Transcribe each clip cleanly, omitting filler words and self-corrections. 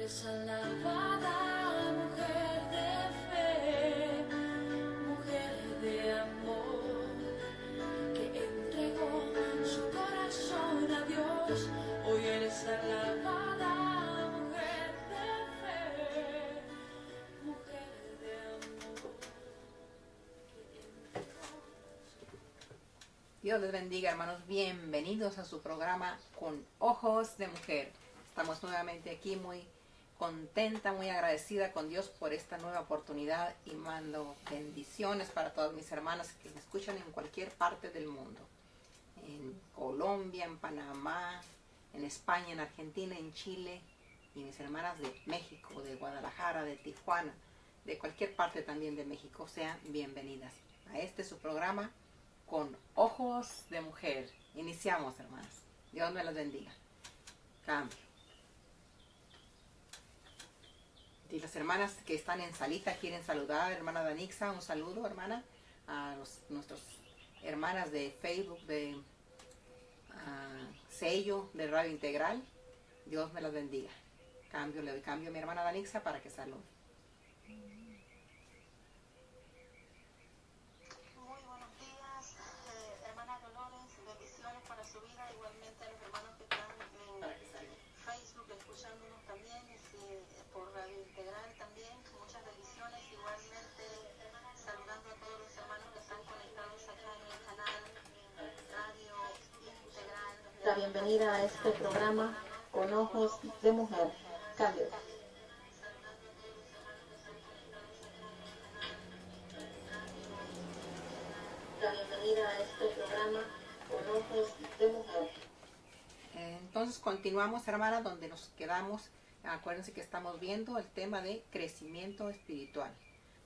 eres alabada, mujer de fe, mujer de amor, que entregó su corazón a Dios. Hoy eres alabada, mujer de fe, mujer de amor, que entregó. Dios les bendiga, hermanos. Bienvenidos a su programa Con Ojos de Mujer. Estamos nuevamente aquí muy contenta, muy agradecida con Dios por esta nueva oportunidad y mando bendiciones para todas mis hermanas que me escuchan en cualquier parte del mundo. En Colombia, en Panamá, en España, en Argentina, en Chile, y mis hermanas de México, de Guadalajara, de Tijuana, de cualquier parte también de México, sean bienvenidas a este su programa Con Ojos de Mujer. Iniciamos, hermanas. Dios me las bendiga. Cambio. Y las hermanas que están en salita quieren saludar, hermana Danixa, un saludo, hermana, a nuestras hermanas de Facebook, de Sello, de Radio Integral. Dios me las bendiga. Le doy cambio a mi hermana Danixa para que salude. Muy buenos días, hermana Dolores, bendiciones para su vida, igualmente a los hermanos que están en Facebook escuchándonos también, por Radio Integral también, muchas bendiciones, igualmente saludando a todos los hermanos que están conectados acá en el canal Radio Integral. La bienvenida a este programa Con Ojos de Mujer. Cambio. La bienvenida a este programa Con Ojos de Mujer. Entonces continuamos, hermana, donde nos quedamos. Acuérdense que estamos viendo el tema de crecimiento espiritual.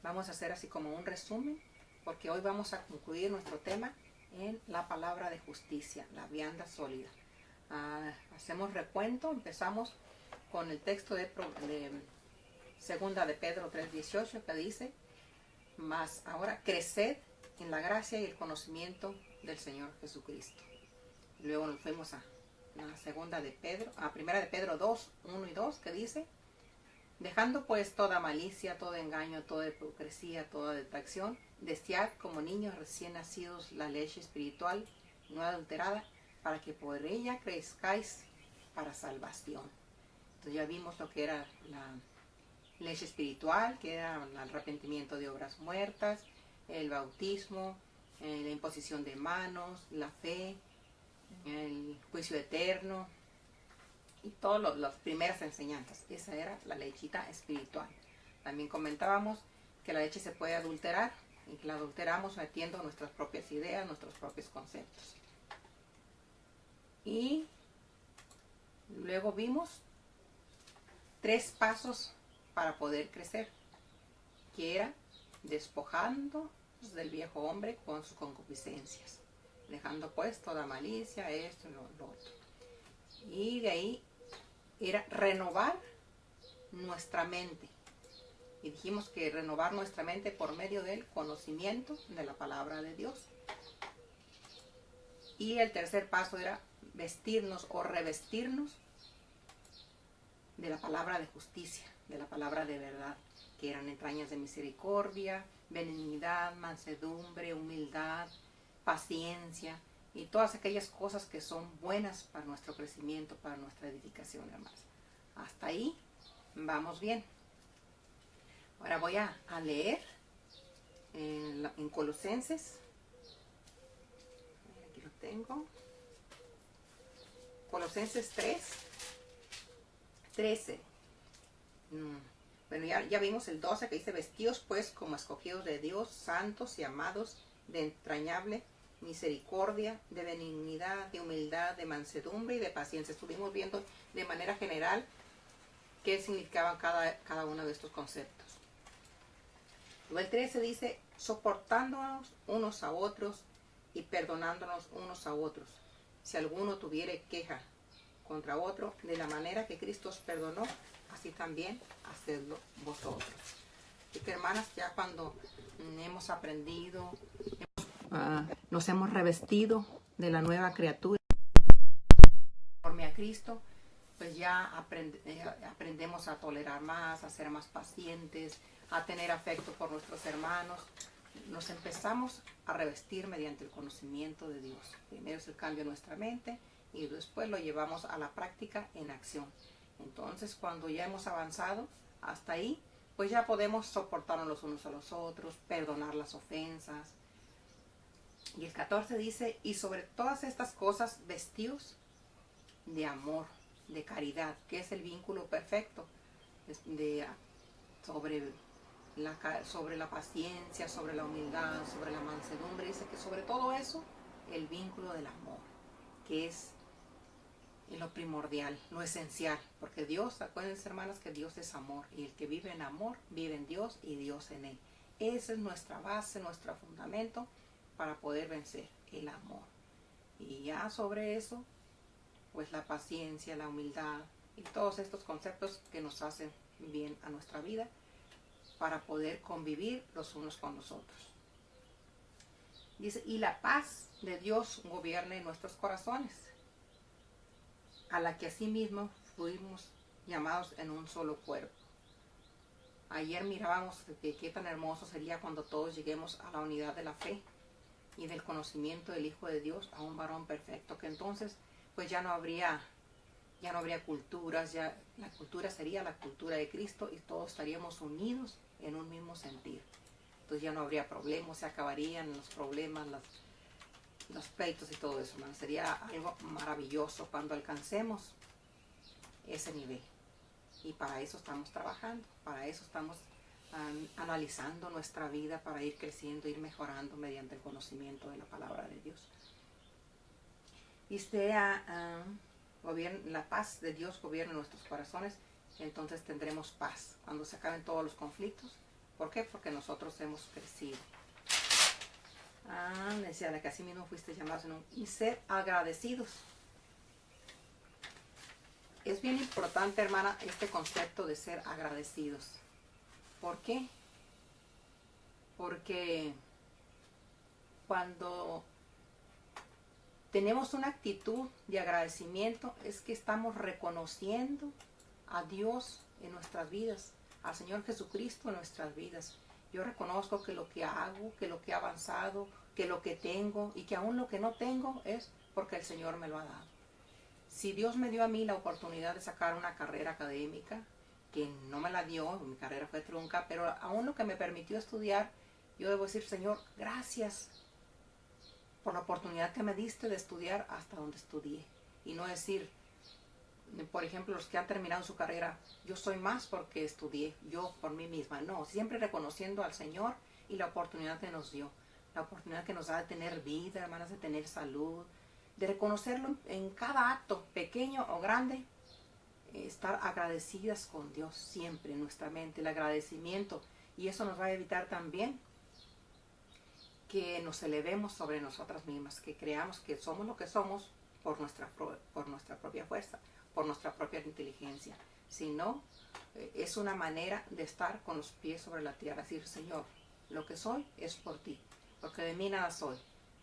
Vamos a hacer así como un resumen, porque hoy vamos a concluir nuestro tema en la palabra de justicia, la vianda sólida. Hacemos recuento, empezamos con el texto de segunda de Pedro 3:18, que dice: mas ahora creced en la gracia y el conocimiento del Señor Jesucristo. Luego nos fuimos a primera de Pedro 2:1 y 2, que dice: dejando pues toda malicia, todo engaño, toda hipocresía, toda detracción, desead como niños recién nacidos la leche espiritual no adulterada, para que por ella crezcáis para salvación. Entonces ya vimos lo que era la leche espiritual, que era el arrepentimiento de obras muertas, el bautismo, la imposición de manos, la fe, el juicio eterno y todas las primeras enseñanzas. Esa era la lechita espiritual. También comentábamos que la leche se puede adulterar y que la adulteramos metiendo nuestras propias ideas, nuestros propios conceptos. Y luego vimos 3 pasos para poder crecer, que era despojando del viejo hombre con sus concupiscencias, dejando pues toda malicia, esto y lo otro. Y de ahí era renovar nuestra mente. Y dijimos que renovar nuestra mente por medio del conocimiento de la palabra de Dios. Y el tercer paso era vestirnos o revestirnos de la palabra de justicia, de la palabra de verdad, que eran entrañas de misericordia, benignidad, mansedumbre, humildad, paciencia y todas aquellas cosas que son buenas para nuestro crecimiento, para nuestra edificación, hermanos. Hasta ahí vamos bien. Ahora voy a leer en Colosenses. Aquí lo tengo. Colosenses 3:13. Bueno, ya vimos el 12, que dice: vestidos pues como escogidos de Dios, santos y amados, de entrañable misericordia, de benignidad, de humildad, de mansedumbre y de paciencia. Estuvimos viendo de manera general qué significaban cada uno de estos conceptos. Luego el 13 dice: soportándonos unos a otros y perdonándonos unos a otros, si alguno tuviere queja contra otro, de la manera que Cristo os perdonó, así también hacedlo vosotros. Así que, hermanas, ya cuando hemos aprendido, nos hemos revestido de la nueva criatura conforme a Cristo, pues ya aprendemos a tolerar más, a ser más pacientes, a tener afecto por nuestros hermanos. Nos empezamos a revestir mediante el conocimiento de Dios. Primero es el cambio en nuestra mente y después lo llevamos a la práctica en acción. Entonces, cuando ya hemos avanzado hasta ahí, pues ya podemos soportarnos los unos a los otros, perdonar las ofensas. Y el 14 dice, y sobre todas estas cosas, vestíos de amor, de caridad, que es el vínculo perfecto sobre la paciencia, sobre la humildad, sobre la mansedumbre. Dice que sobre todo eso, el vínculo del amor, que es lo primordial, lo esencial, porque Dios, acuérdense hermanas que Dios es amor, y el que vive en amor, vive en Dios y Dios en él. Esa es nuestra base, nuestro fundamento para poder vencer, el amor. Y ya sobre eso, pues la paciencia, la humildad y todos estos conceptos que nos hacen bien a nuestra vida para poder convivir los unos con los otros. Dice, y la paz de Dios gobierne en nuestros corazones, a la que asimismo fuimos llamados en un solo cuerpo. Ayer mirábamos que qué tan hermoso sería cuando todos lleguemos a la unidad de la fe y del conocimiento del Hijo de Dios, a un varón perfecto, que entonces pues ya no habría culturas, ya la cultura sería la cultura de Cristo y todos estaríamos unidos en un mismo sentir. Entonces ya no habría problemas, se acabarían los problemas, los pleitos y todo eso, ¿no? Sería algo maravilloso cuando alcancemos ese nivel. Y para eso estamos trabajando, para eso estamos analizando nuestra vida, para ir creciendo, ir mejorando mediante el conocimiento de la palabra de Dios. Y sea la paz de Dios gobierne nuestros corazones, entonces tendremos paz cuando se acaben todos los conflictos. ¿Por qué? Porque nosotros hemos crecido. Decía la que así mismo fuiste llamados y ser agradecidos. Es bien importante, hermana, este concepto de ser agradecidos. ¿Por qué? Porque cuando tenemos una actitud de agradecimiento es que estamos reconociendo a Dios en nuestras vidas, al Señor Jesucristo en nuestras vidas. Yo reconozco que lo que hago, que lo que he avanzado, que lo que tengo y que aún lo que no tengo es porque el Señor me lo ha dado. Si Dios me dio a mí la oportunidad de sacar una carrera académica, que no me la dio, mi carrera fue trunca, pero aún lo que me permitió estudiar, yo debo decir, Señor, gracias por la oportunidad que me diste de estudiar hasta donde estudié. Y no decir, por ejemplo, los que han terminado su carrera, yo soy más porque estudié, yo por mí misma. No, siempre reconociendo al Señor y la oportunidad que nos dio. La oportunidad que nos da de tener vida, hermanas, de tener salud, de reconocerlo en cada acto, pequeño o grande. Estar agradecidas con Dios siempre en nuestra mente, el agradecimiento. Y eso nos va a evitar también que nos elevemos sobre nosotras mismas, que creamos que somos lo que somos por nuestra propia fuerza, por nuestra propia inteligencia. Sino, es una manera de estar con los pies sobre la tierra, decir, Señor, lo que soy es por ti, porque de mí nada soy.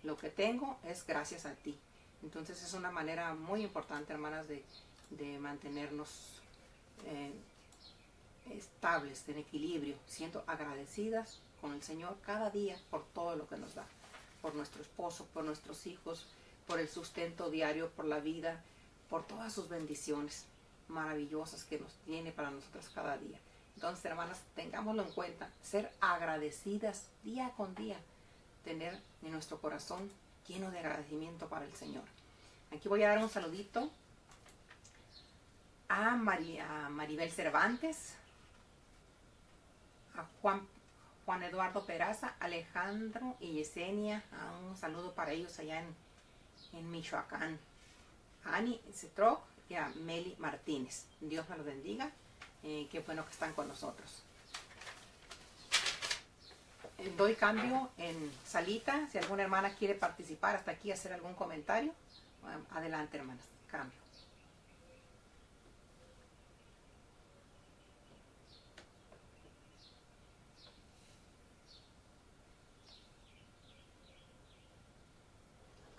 Lo que tengo es gracias a ti. Entonces es una manera muy importante, hermanas, de mantenernos estables, en equilibrio, siendo agradecidas con el Señor cada día por todo lo que nos da, por nuestro esposo, por nuestros hijos, por el sustento diario, por la vida, por todas sus bendiciones maravillosas que nos tiene para nosotras cada día. Entonces, hermanas, tengámoslo en cuenta, ser agradecidas día con día, tener en nuestro corazón lleno de agradecimiento para el Señor. Aquí voy a dar un saludito a Maribel Cervantes, a Juan Eduardo Peraza, Alejandro y Yesenia, un saludo para ellos allá en Michoacán, a Ani Cetroc y a Meli Martínez. Dios me los bendiga, qué bueno que están con nosotros. Doy cambio en salita, si alguna hermana quiere participar hasta aquí, hacer algún comentario, adelante hermanas, cambio.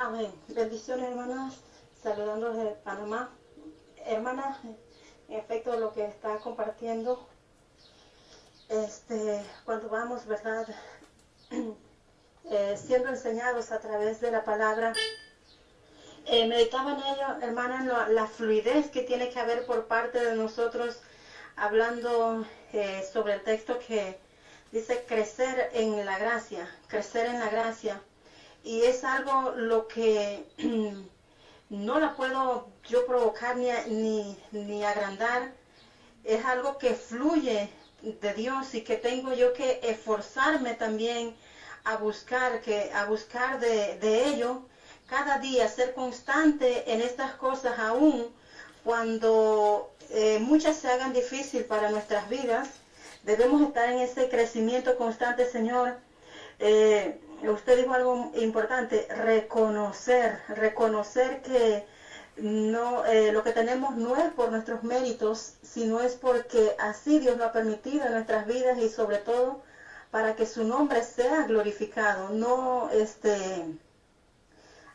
Amén. Bendiciones, hermanas. Saludándolos de Panamá. hermana, en efecto lo que está compartiendo, cuando vamos, ¿verdad? Siendo enseñados a través de la palabra, meditaba en ello, hermana, en la fluidez que tiene que haber por parte de nosotros, hablando sobre el texto que dice crecer en la gracia, crecer en la gracia. Y es algo lo que no la puedo yo provocar ni agrandar. Es algo que fluye de Dios y que tengo yo que esforzarme también a buscar de ello cada día, ser constante en estas cosas, aún cuando muchas se hagan difícil para nuestras vidas. Debemos estar en ese crecimiento constante, Señor. Usted dijo algo importante, reconocer que no, lo que tenemos no es por nuestros méritos, sino es porque así Dios lo ha permitido en nuestras vidas, y sobre todo para que su nombre sea glorificado. No,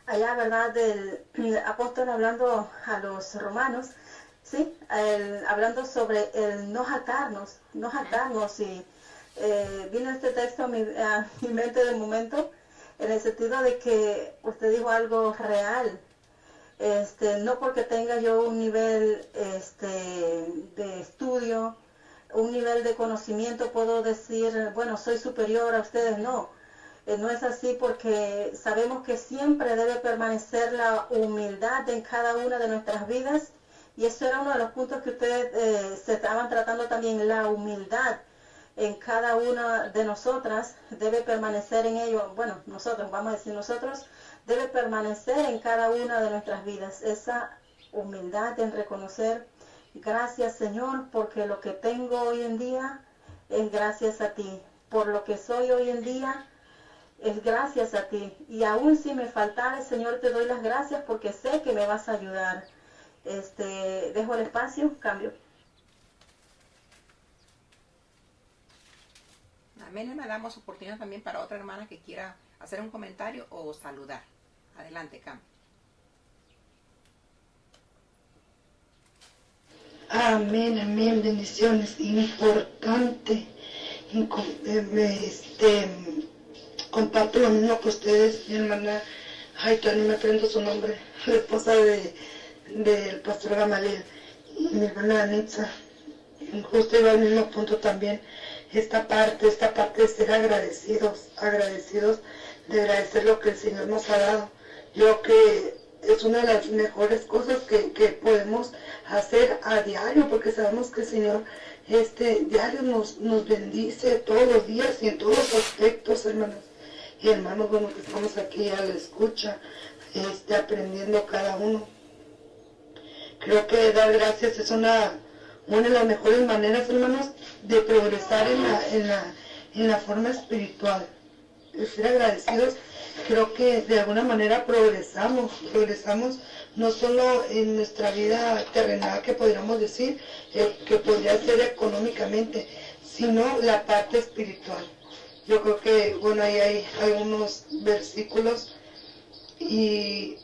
allá, ¿verdad?, del apóstol hablando a los romanos, sí, hablando sobre el no jactarnos, y vino este texto a mi mente de momento, en el sentido de que usted dijo algo real. No porque tenga yo un nivel de estudio, un nivel de conocimiento, puedo decir, bueno, soy superior a ustedes. No, no es así, porque sabemos que siempre debe permanecer la humildad en cada una de nuestras vidas, y eso era uno de los puntos que ustedes se estaban tratando también. La humildad en cada una de nosotras debe permanecer en ello. Bueno, nosotros, vamos a decir nosotros, debe permanecer en cada una de nuestras vidas. Esa humildad en reconocer, gracias, Señor, porque lo que tengo hoy en día es gracias a ti. Por lo que soy hoy en día es gracias a ti. Y aún si me faltare, Señor, te doy las gracias porque sé que me vas a ayudar. Dejo el espacio, cambio. Amén. Le damos oportunidad también para otra hermana que quiera hacer un comentario o saludar. Adelante, Cam. Amén, amén, bendiciones. Importante. Comparto lo mismo que ustedes, mi hermana. Ay, todavía no me aprendo su nombre. La esposa del pastor Gamaliel. Y mi hermana Anitza. Justo iba al mismo punto también. Esta parte de ser agradecidos, de agradecer lo que el Señor nos ha dado. Yo que es una de las mejores cosas que podemos hacer a diario, porque sabemos que el Señor diario nos bendice todos los días y en todos los aspectos, hermanos. Y hermanos, bueno, que estamos aquí a la escucha, aprendiendo cada uno. Creo que dar gracias es una de las mejores maneras, hermanos, de progresar en la forma espiritual. El ser agradecidos, creo que de alguna manera progresamos no solo en nuestra vida terrenal, que podríamos decir, que podría ser económicamente, sino la parte espiritual. Yo creo que, bueno, ahí hay algunos versículos, y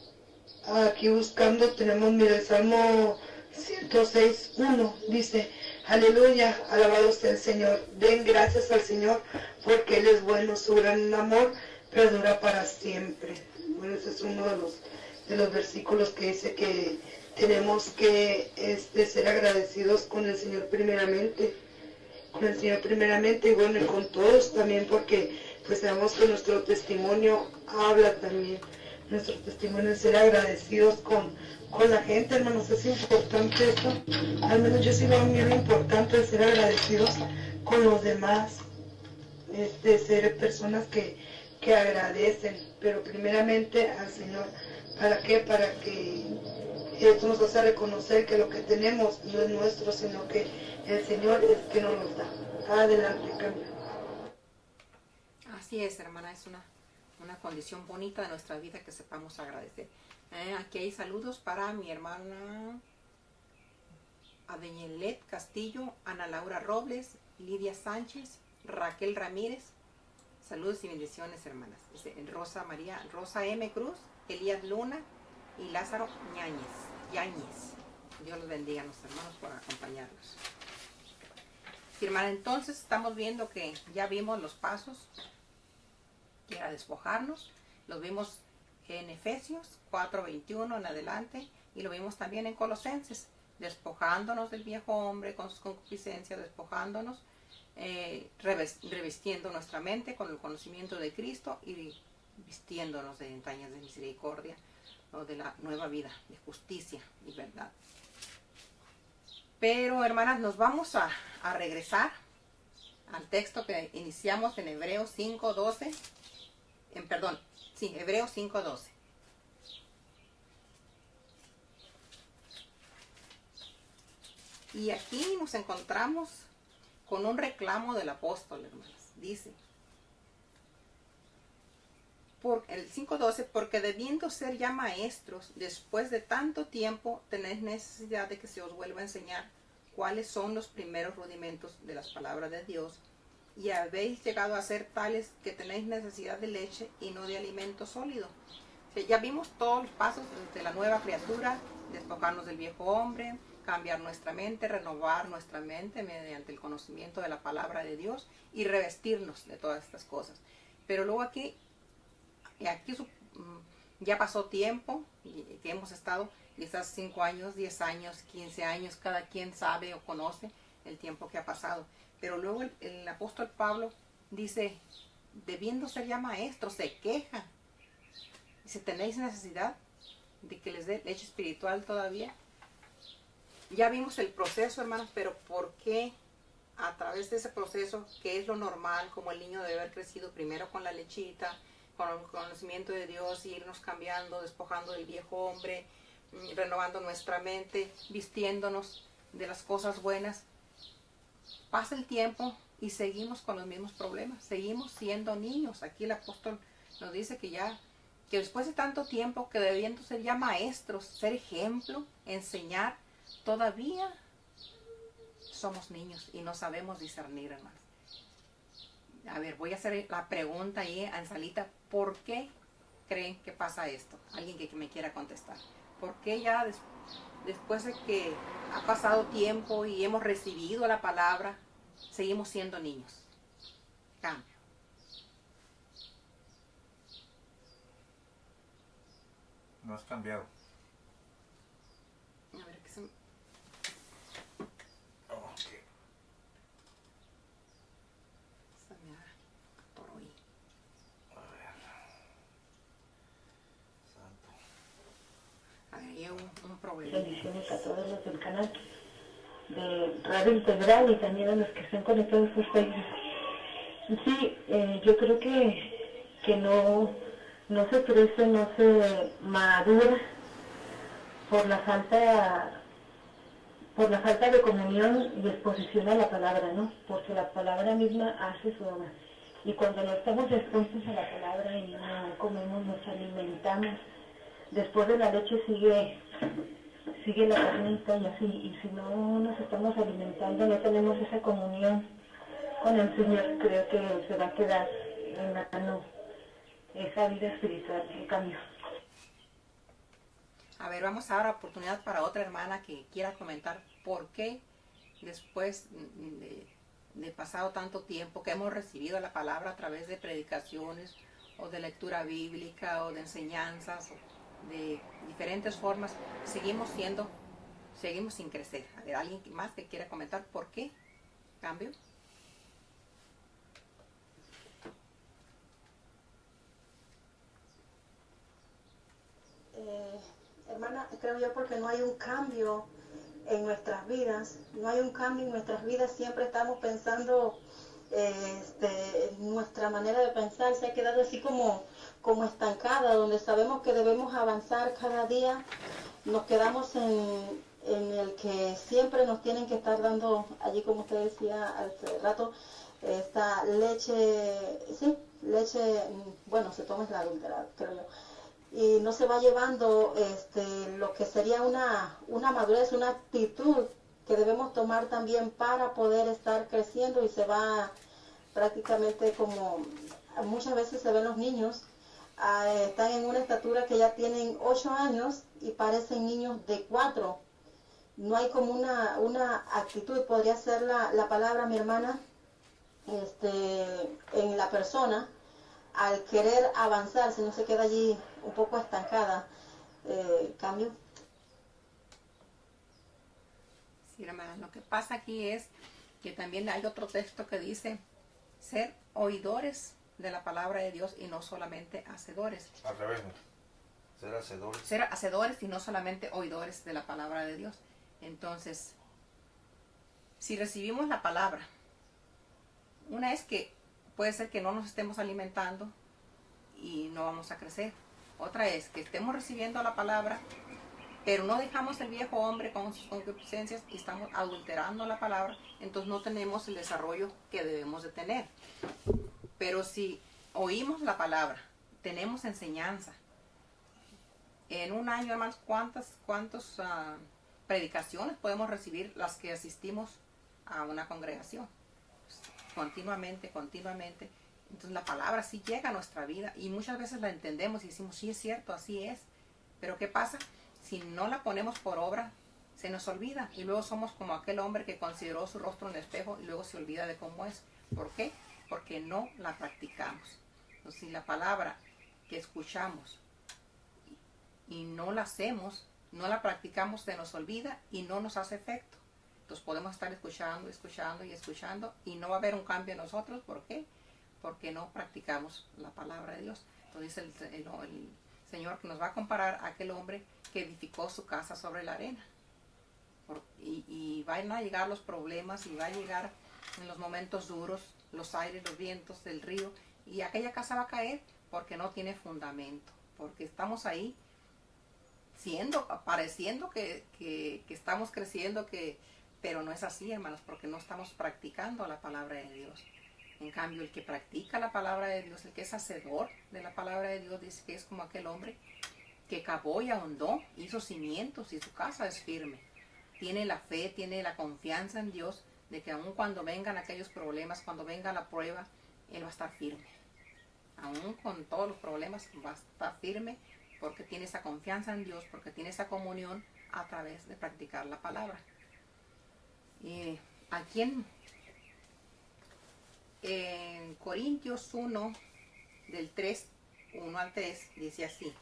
aquí buscando tenemos, mira, el Salmo 106:1 dice: aleluya, alabado sea el Señor, den gracias al Señor, porque Él es bueno, su gran amor perdura para siempre. Bueno, ese es uno de los versículos que dice que tenemos que ser agradecidos con el Señor primeramente, y bueno, y con todos también, porque pues sabemos que nuestro testimonio habla también, nuestro testimonio es ser agradecidos con la gente, hermanos. Es importante esto, al menos yo sí lo veo muy importante, el ser agradecidos con los demás, ser personas que agradecen, pero primeramente al Señor. ¿Para qué? Para que esto nos hace reconocer que lo que tenemos no es nuestro, sino que el Señor es que nos lo da. Adelante, cambio. Así es, hermana, es una condición bonita de nuestra vida que sepamos agradecer. Aquí hay saludos para mi hermana Adeñelet Castillo, Ana Laura Robles, Lidia Sánchez, Raquel Ramírez. Saludos y bendiciones, hermanas. Rosa M. Cruz, Elías Luna y Lázaro Yáñez. Dios los bendiga a nuestros hermanos por acompañarnos. Sí, hermana, entonces estamos viendo que ya vimos los pasos, que era despojarnos. Los vimos en Efesios 4:21 en adelante, y lo vimos también en Colosenses, despojándonos del viejo hombre con sus concupiscencias, despojándonos, revistiendo nuestra mente con el conocimiento de Cristo y vistiéndonos de entrañas de misericordia, ¿no? De la nueva vida, de justicia y verdad. Pero, hermanas, nos vamos a regresar al texto que iniciamos en Hebreos 5:12. Hebreos 5:12. Y aquí nos encontramos con un reclamo del apóstol, hermanas. Dice, por el 5:12, porque debiendo ser ya maestros, después de tanto tiempo, tenéis necesidad de que se os vuelva a enseñar cuáles son los primeros rudimentos de las palabras de Dios, y habéis llegado a ser tales que tenéis necesidad de leche y no de alimento sólido. O sea, ya vimos todos los pasos de la nueva criatura, despojarnos del viejo hombre, cambiar nuestra mente, renovar nuestra mente mediante el conocimiento de la palabra de Dios y revestirnos de todas estas cosas. Pero luego aquí ya pasó tiempo, que hemos estado quizás 5 años, 10 años, 15 años, cada quien sabe o conoce el tiempo que ha pasado. Pero luego el apóstol Pablo dice, debiendo ser ya maestros, se queja. Dice, ¿tenéis necesidad de que les dé leche espiritual todavía? Ya vimos el proceso, hermanos, pero ¿por qué a través de ese proceso, que es lo normal, como el niño debe haber crecido primero con la lechita, con el conocimiento de Dios, y irnos cambiando, despojando del viejo hombre, renovando nuestra mente, vistiéndonos de las cosas buenas? Pasa el tiempo y seguimos con los mismos problemas, seguimos siendo niños. Aquí el apóstol nos dice que después de tanto tiempo, que debiendo ser ya maestros, ser ejemplo, enseñar, todavía somos niños y no sabemos discernir, hermanos. A ver, voy a hacer la pregunta ahí en salita. ¿Por qué creen que pasa esto? Alguien que me quiera contestar. ¿Por qué ya después de que ha pasado tiempo y hemos recibido la palabra, seguimos siendo niños? Cambio. No has cambiado. A ver, ¿qué se me... Okay. Se me atoró ahí. A ver. Santo. A ver, hay un problema. Bendiciones a todos los del canal de Radio Integral y también a los que están conectados por Facebook. Sí, yo creo que no se crece, no se madura por la falta de comunión y exposición a la palabra, ¿no? Porque la palabra misma hace su obra. Y cuando no estamos expuestos a la palabra y no comemos, nos alimentamos, después de la leche sigue la carnita y así. Y si no nos estamos alimentando, no tenemos esa comunión con el Señor, creo que se va a quedar en la mano esa vida espiritual, el cambio. A ver, vamos a dar oportunidad para otra hermana que quiera comentar por qué después de pasado tanto tiempo que hemos recibido la palabra a través de predicaciones o de lectura bíblica o de enseñanzas, de diferentes formas, seguimos sin crecer. A ver, ¿alguien más que quiera comentar por qué cambio? Hermana, creo yo porque no hay un cambio en nuestras vidas, siempre estamos pensando, nuestra manera de pensar se ha quedado así como estancada, donde sabemos que debemos avanzar cada día, nos quedamos en el que siempre nos tienen que estar dando, allí como usted decía hace rato, esta leche, bueno, se toma la adulterada, creo yo. Y no se va llevando lo que sería una madurez, una actitud que debemos tomar también para poder estar creciendo, y se va prácticamente como muchas veces se ven los niños, están en una estatura que ya tienen 8 años y parecen niños de 4. no hay como una actitud, podría ser la palabra, mi hermana, en la persona, al querer avanzar, si no se queda allí un poco estancada. Cambio. Sí, hermana, lo que pasa aquí es que también hay otro texto que dice ser oidores de la palabra de Dios y no solamente hacedores. Al revés, mira. Ser hacedores. Ser hacedores y no solamente oidores de la palabra de Dios. Entonces, si recibimos la palabra, una es que puede ser que no nos estemos alimentando y no vamos a crecer. Otra es que estemos recibiendo la palabra, pero no dejamos el viejo hombre con sus concupiscencias y estamos adulterando la palabra, entonces no tenemos el desarrollo que debemos de tener. Pero si oímos la palabra, tenemos enseñanza. En un año, hermanos, ¿cuántas predicaciones podemos recibir las que asistimos a una congregación? Continuamente. Entonces la palabra sí llega a nuestra vida y muchas veces la entendemos y decimos, sí es cierto, así es. Pero ¿qué pasa? Si no la ponemos por obra, se nos olvida. Y luego somos como aquel hombre que consideró su rostro en el espejo y luego se olvida de cómo es. ¿Por qué? Porque no la practicamos. Entonces, si la palabra que escuchamos y no la hacemos, no la practicamos, se nos olvida y no nos hace efecto. Entonces podemos estar escuchando y no va a haber un cambio en nosotros. ¿Por qué? Porque no practicamos la palabra de Dios. Entonces el Señor nos va a comparar a aquel hombre que edificó su casa sobre la arena. Y van a llegar los problemas y va a llegar en los momentos duros, los aires, los vientos del río, y aquella casa va a caer porque no tiene fundamento, porque estamos ahí pareciendo que estamos creciendo, pero no es así, hermanos, porque no estamos practicando la palabra de Dios. En cambio, el que practica la palabra de Dios, el que es hacedor de la palabra de Dios, dice que es como aquel hombre que cavó y ahondó, hizo cimientos y su casa es firme. Tiene la fe, tiene la confianza en Dios de que aun cuando vengan aquellos problemas, cuando venga la prueba, él va a estar firme. Aún con todos los problemas va a estar firme porque tiene esa confianza en Dios, porque tiene esa comunión a través de practicar la palabra. Aquí en Corintios 1, del 1 al 3, dice así: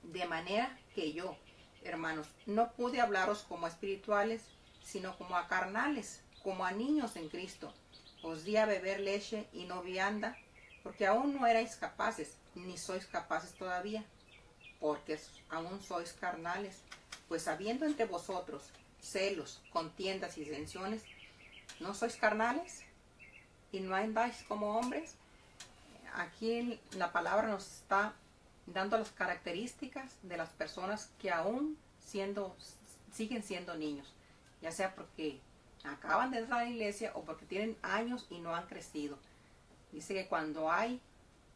de manera que yo, hermanos, no pude hablaros como a espirituales, sino como a carnales, como a niños en Cristo. Os di a beber leche y no vianda, porque aún no erais capaces, ni sois capaces todavía, porque aún sois carnales. Pues habiendo entre vosotros celos, contiendas y disensiones, ¿no sois carnales? ¿Y no andáis como hombres? Aquí la palabra nos está dando las características de las personas que aún siguen siendo niños, ya sea porque acaban de entrar a la iglesia o porque tienen años y no han crecido. Dice que cuando hay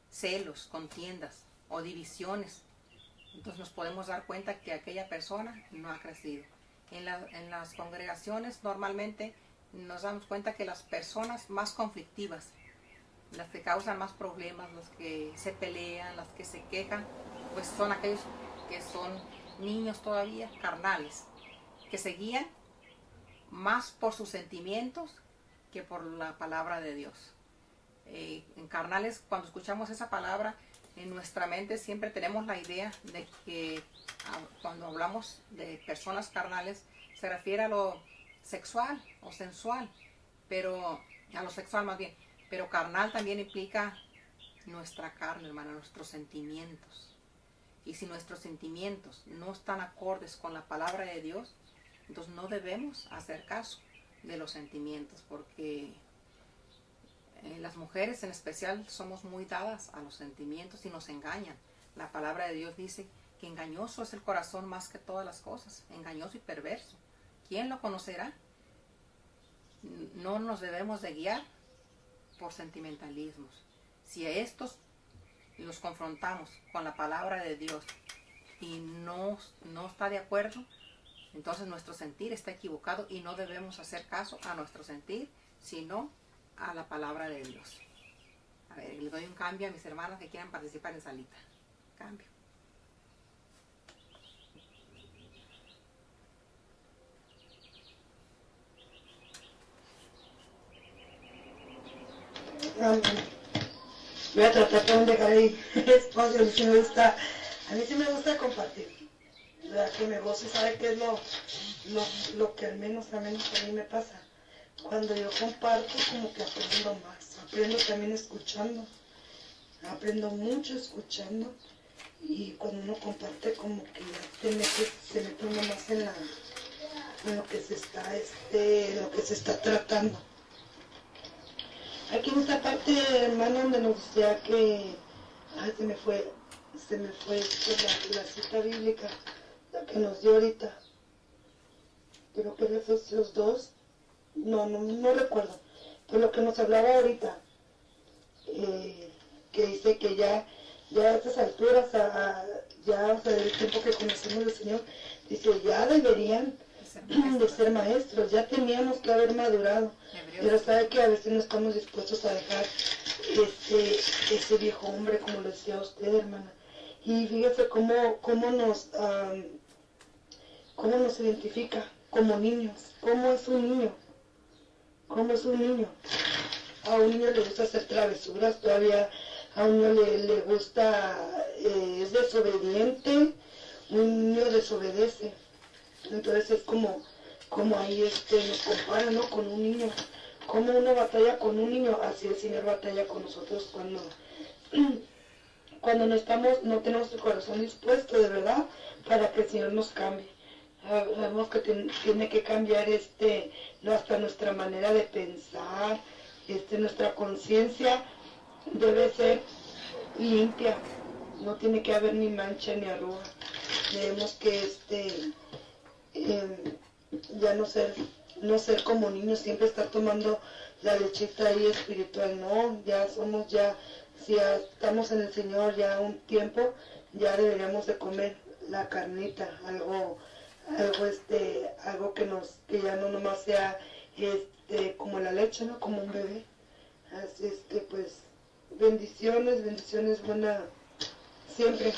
celos, contiendas o divisiones, entonces nos podemos dar cuenta que aquella persona no ha crecido. En las congregaciones normalmente nos damos cuenta que las personas más conflictivas, las que causan más problemas, las que se pelean, las que se quejan, pues son aquellos que son niños todavía, carnales, que se guían más por sus sentimientos que por la palabra de Dios. En carnales, cuando escuchamos esa palabra, en nuestra mente siempre tenemos la idea de que cuando hablamos de personas carnales se refiere a lo sexual o sensual, pero a lo sexual más bien, pero carnal también implica nuestra carne, hermana, nuestros sentimientos. Y si nuestros sentimientos no están acordes con la palabra de Dios, entonces no debemos hacer caso de los sentimientos, porque las mujeres en especial somos muy dadas a los sentimientos y nos engañan. La palabra de Dios dice que engañoso es el corazón más que todas las cosas, engañoso y perverso. ¿Quién lo conocerá? No nos debemos de guiar por sentimentalismos. Si a estos los confrontamos con la palabra de Dios y no está de acuerdo, entonces nuestro sentir está equivocado y no debemos hacer caso a nuestro sentir, sino a la palabra de Dios. A ver, le doy un cambio a mis hermanos que quieran participar en salita. Cambio. Amén. Voy a tratar de dejar ahí espacio. A mí sí me gusta compartir. ¿Verdad? Que me gozo y sabe que es lo que al menos a mí me pasa. Cuando yo comparto, como que aprendo más. Aprendo también escuchando. Aprendo mucho escuchando. Y cuando uno comparte, como que ya se mete uno más en lo que se está tratando. Aquí en esta parte, hermano, donde nos decía que se me fue la cita bíblica, la que nos dio ahorita. Creo que eran esos dos, no recuerdo, pero lo que nos hablaba ahorita, que dice que ya a estas alturas, ya o sea, del tiempo que conocemos al Señor, dice, ya deberían de ser maestros, ya teníamos que haber madurado, pero sabe que a veces no estamos dispuestos a dejar ese viejo hombre, como lo decía usted, hermana. Y fíjese cómo nos identifica como niños, cómo es un niño. A un niño le gusta hacer travesuras, todavía a un niño le gusta, es desobediente, un niño desobedece. Entonces es como ahí nos compara, ¿no? Con un niño. Como uno batalla con un niño, así el Señor batalla con nosotros cuando no tenemos el corazón dispuesto de verdad para que el Señor nos cambie. Sabemos que tiene que cambiar hasta nuestra manera de pensar, nuestra conciencia debe ser limpia, no tiene que haber ni mancha ni arruga. Debemos que ya no ser como niños, siempre estar tomando la lechita ahí espiritual, no, si ya estamos en el Señor ya un tiempo, ya deberíamos de comer la carnita, algo que ya no nomás sea como la leche, ¿no? Como un bebé. Así es que pues bendiciones, buena, siempre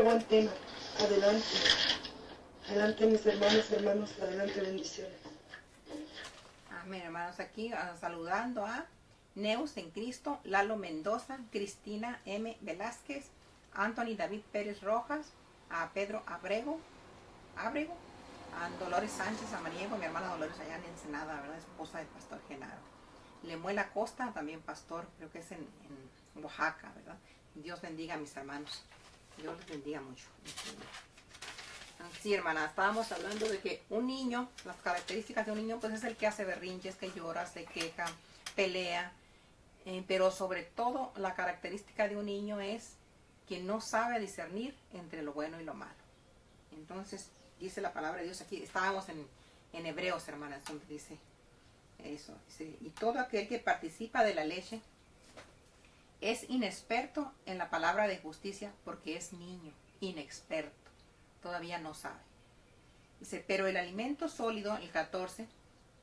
buen tema. Adelante mis hermanos, adelante, bendiciones. Amén, hermanos, aquí saludando a Neus en Cristo, Lalo Mendoza, Cristina M. Velázquez, Anthony David Pérez Rojas, a Pedro Abrego, a Dolores Sánchez Amaniego, mi hermana Dolores allá en Ensenada, ¿verdad? Esposa del pastor Genaro. Lemuel Acosta, también pastor, creo que es en Oaxaca, ¿verdad? Dios bendiga a mis hermanos. Dios les bendiga mucho. Sí, hermana, estábamos hablando de que un niño, las características de un niño, pues es el que hace berrinches, que llora, se queja, pelea. Pero sobre todo, la característica de un niño es que no sabe discernir entre lo bueno y lo malo. Entonces, dice la palabra de Dios aquí, estábamos en Hebreos, hermanas, donde dice eso. Dice, y todo aquel que participa de la leche es inexperto en la palabra de justicia porque es niño, inexperto, todavía no sabe. Dice, pero el alimento sólido, el 14,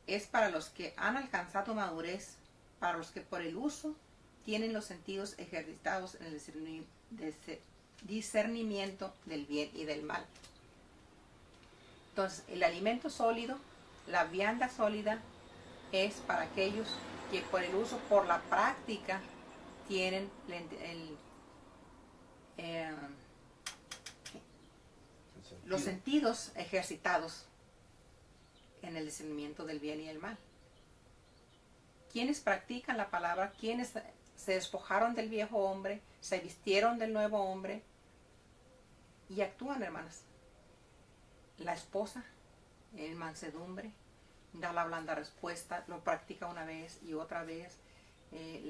es para los que han alcanzado madurez, para los que por el uso tienen los sentidos ejercitados en el discernimiento del bien y del mal. Entonces, el alimento sólido, la vianda sólida, es para aquellos que por el uso, por la práctica, tienen los sentidos ejercitados en el discernimiento del bien y el mal. Quienes practican la palabra, quienes se despojaron del viejo hombre, se vistieron del nuevo hombre y actúan, hermanas. La esposa, en mansedumbre, da la blanda respuesta, lo practica una vez y otra vez.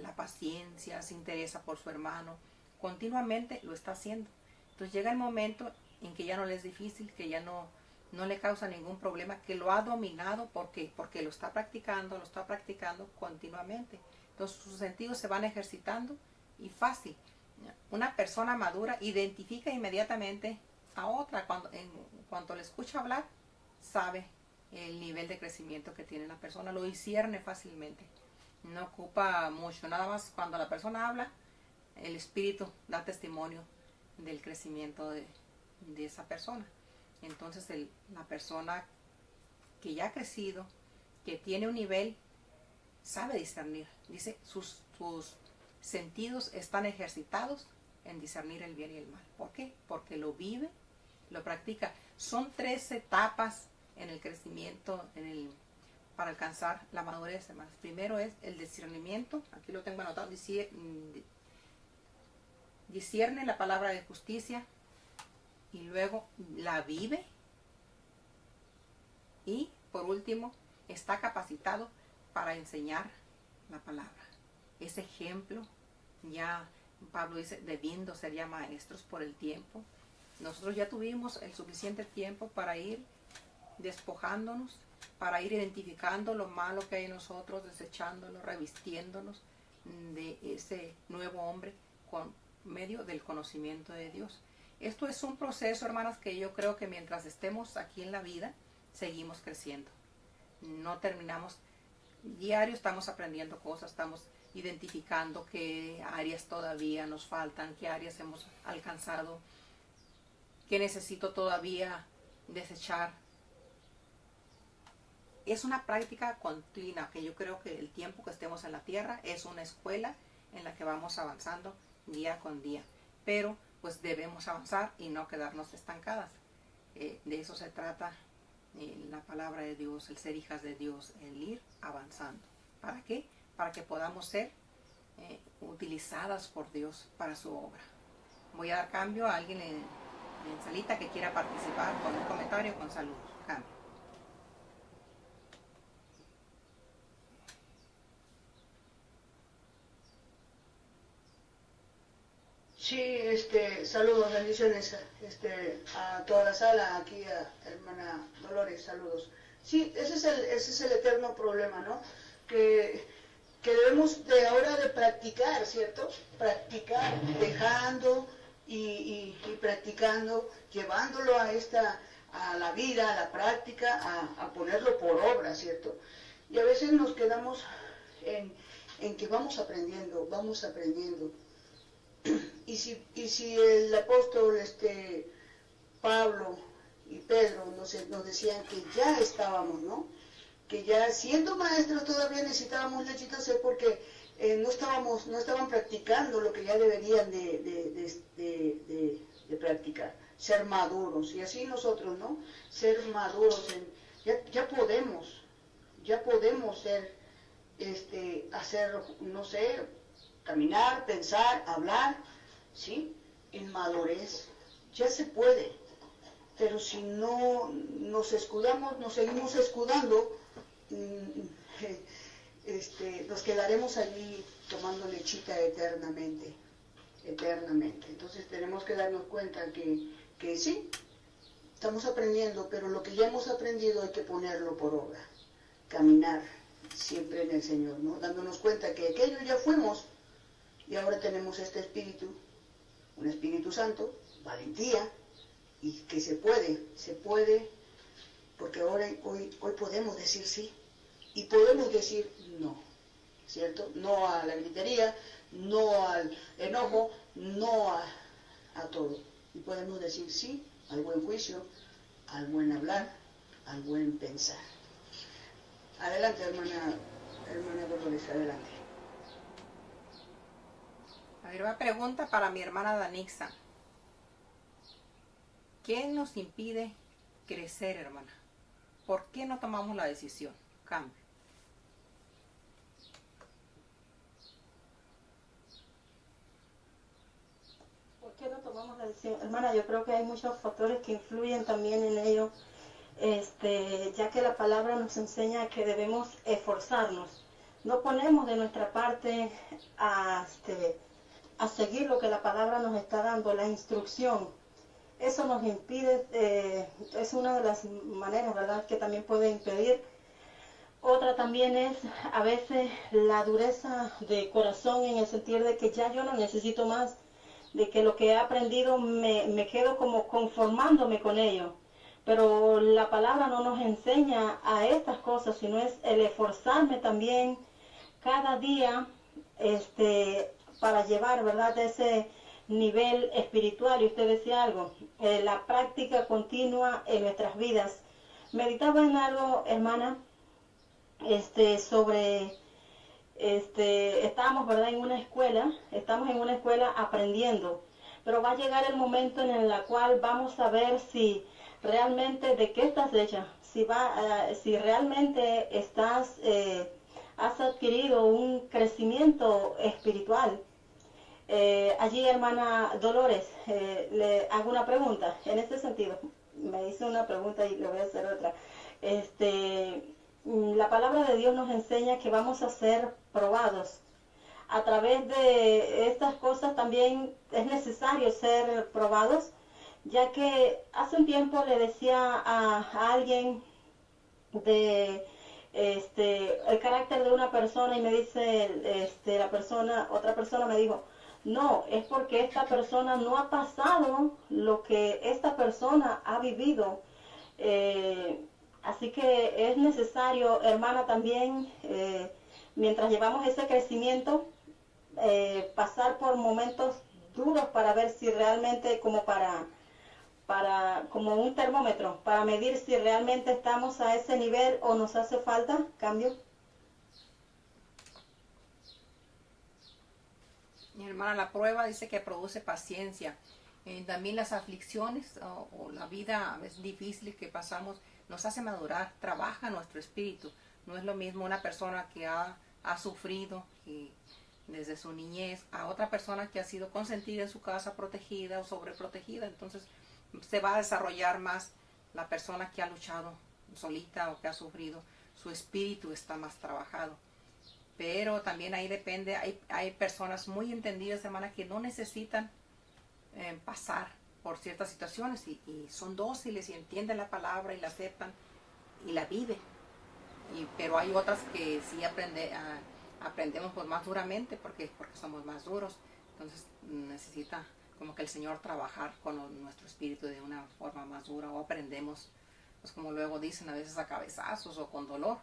La paciencia, se interesa por su hermano, continuamente lo está haciendo. Entonces llega el momento en que ya no le es difícil, que ya no le causa ningún problema, que lo ha dominado porque lo está practicando continuamente. Entonces sus sentidos se van ejercitando y fácil. Una persona madura identifica inmediatamente a otra, en cuanto le escucha hablar, sabe el nivel de crecimiento que tiene la persona, lo discierne fácilmente. No ocupa mucho, nada más cuando la persona habla, el espíritu da testimonio del crecimiento de esa persona. Entonces la persona que ya ha crecido, que tiene un nivel, sabe discernir. Dice, sus sentidos están ejercitados en discernir el bien y el mal. ¿Por qué? Porque lo vive, lo practica. Son 3 etapas en el crecimiento, para alcanzar la madurez, hermanos. Primero es el discernimiento, aquí lo tengo anotado, discierne la palabra de justicia, y luego la vive, y por último está capacitado para enseñar la palabra. Ese ejemplo, ya Pablo dice, debiendo ser ya maestros por el tiempo. Nosotros ya tuvimos el suficiente tiempo para ir despojándonos, para ir identificando lo malo que hay en nosotros, desechándolo, revistiéndonos de ese nuevo hombre con medio del conocimiento de Dios. Esto es un proceso, hermanas, que yo creo que mientras estemos aquí en la vida, seguimos creciendo. No terminamos. Diario estamos aprendiendo cosas, estamos identificando qué áreas todavía nos faltan, qué áreas hemos alcanzado, qué necesito todavía desechar. Es una práctica continua, que yo creo que el tiempo que estemos en la tierra es una escuela en la que vamos avanzando día con día. Pero pues debemos avanzar y no quedarnos estancadas. De eso se trata la palabra de Dios, el ser hijas de Dios, el ir avanzando. ¿Para qué? Para que podamos ser utilizadas por Dios para su obra. Voy a dar cambio a alguien en salita que quiera participar con un comentario, con saludos. Cambio. Sí, saludos, bendiciones a toda la sala, aquí a hermana Dolores, saludos. Sí, ese es el eterno problema, ¿no? Que debemos de ahora de practicar, ¿cierto? Practicar, dejando y practicando, llevándolo a la vida, a la práctica, a ponerlo por obra, ¿cierto? Y a veces nos quedamos en que vamos aprendiendo. Y si el apóstol Pablo y Pedro nos decían que ya estábamos, ¿no? Que ya siendo maestros todavía necesitábamos lechita, porque no estaban practicando lo que ya deberían de practicar, ser maduros. Y así nosotros, ¿no? Ser maduros, ya podemos ser, hacer, no sé, caminar, pensar, hablar, ¿sí? En madurez, ya se puede. Pero si no nos escudamos, nos seguimos escudando, nos quedaremos allí tomando lechita eternamente. Entonces tenemos que darnos cuenta que sí, estamos aprendiendo, pero lo que ya hemos aprendido hay que ponerlo por obra, caminar siempre en el Señor, ¿no? Dándonos cuenta que aquello ya fuimos, y ahora tenemos este espíritu, un Espíritu Santo, valentía, y que se puede, porque ahora hoy podemos decir sí, y podemos decir no, ¿cierto? No a la gritería, no al enojo, no a todo. Y podemos decir sí al buen juicio, al buen hablar, al buen pensar. Adelante, hermana Dolores, adelante. A ver, una pregunta para mi hermana Danixa. ¿Qué nos impide crecer, hermana? ¿Por qué no tomamos la decisión? Cambio. ¿Por qué no tomamos la decisión? Hermana, yo creo que hay muchos factores que influyen también en ello, ya que la palabra nos enseña que debemos esforzarnos. No ponemos de nuestra parte a seguir lo que la palabra nos está dando, la instrucción. Eso nos impide, es una de las maneras, ¿verdad?, que también puede impedir. Otra también es a veces la dureza de corazón, en el sentido de que ya yo no necesito más, de que lo que he aprendido me quedo como conformándome con ello. Pero la palabra no nos enseña a estas cosas, sino es el esforzarme también cada día para llevar, ¿verdad?, ese nivel espiritual. Y usted decía algo, la práctica continua en nuestras vidas. Meditaba en algo, hermana, sobre estamos, ¿verdad?, estamos en una escuela aprendiendo, pero va a llegar el momento en el cual vamos a ver si realmente de qué estás hecha, si realmente has adquirido un crecimiento espiritual. Allí, hermana Dolores, le hago una pregunta en este sentido. Me hizo una pregunta y le voy a hacer otra. La palabra de Dios nos enseña que vamos a ser probados. A través de estas cosas también es necesario ser probados, ya que hace un tiempo le decía a alguien el carácter de una persona y me dice otra persona me dijo, no, es porque esta persona no ha pasado lo que esta persona ha vivido. Así que es necesario, hermana, también, mientras llevamos ese crecimiento, pasar por momentos duros para ver si realmente, como un termómetro, para medir si realmente estamos a ese nivel o nos hace falta cambio. Mi hermana, la prueba dice que produce paciencia. También las aflicciones o la vida a veces difícil que pasamos nos hace madurar, trabaja nuestro espíritu. No es lo mismo una persona que ha sufrido desde su niñez a otra persona que ha sido consentida en su casa, protegida o sobreprotegida. Entonces se va a desarrollar más la persona que ha luchado solita o que ha sufrido. Su espíritu está más trabajado. Pero también ahí depende, hay personas muy entendidas, hermana, que no necesitan pasar por ciertas situaciones y son dóciles y entienden la palabra y la aceptan y la viven. Pero hay otras que sí aprendemos pues más duramente porque somos más duros. Entonces necesita como que el Señor trabajar con nuestro espíritu de una forma más dura, o aprendemos, pues como luego dicen, a veces a cabezazos o con dolor,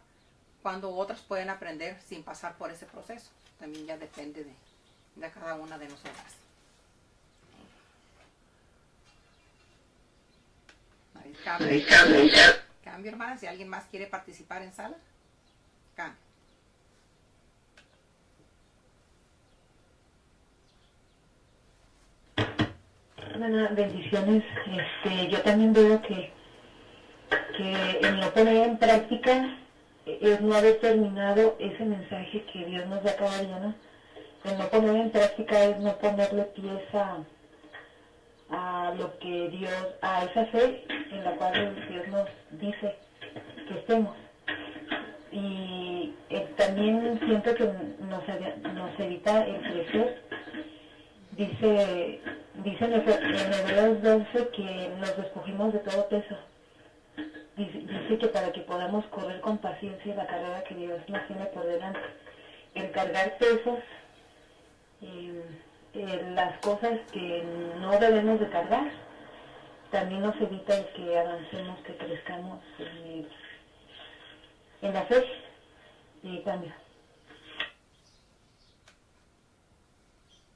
cuando otras pueden aprender sin pasar por ese proceso. También ya depende de cada una de nosotras. Cambio, hermana, si alguien más quiere participar en sala, cambio. Hermana, bendiciones. Yo también veo que en no poner en práctica es no haber terminado ese mensaje que Dios nos da cada día. El no poner en práctica es no ponerle pieza a lo que Dios, a esa fe en la cual Dios nos dice que estemos. Y también siento que nos evita el crecer. Dice en Hebreos 12 que nos despojemos de todo peso. Dice que para que podamos correr con paciencia la carrera que Dios nos tiene por delante. El cargar pesos, las cosas que no debemos de cargar, también nos evita el que avancemos, que crezcamos en la fe y cambio.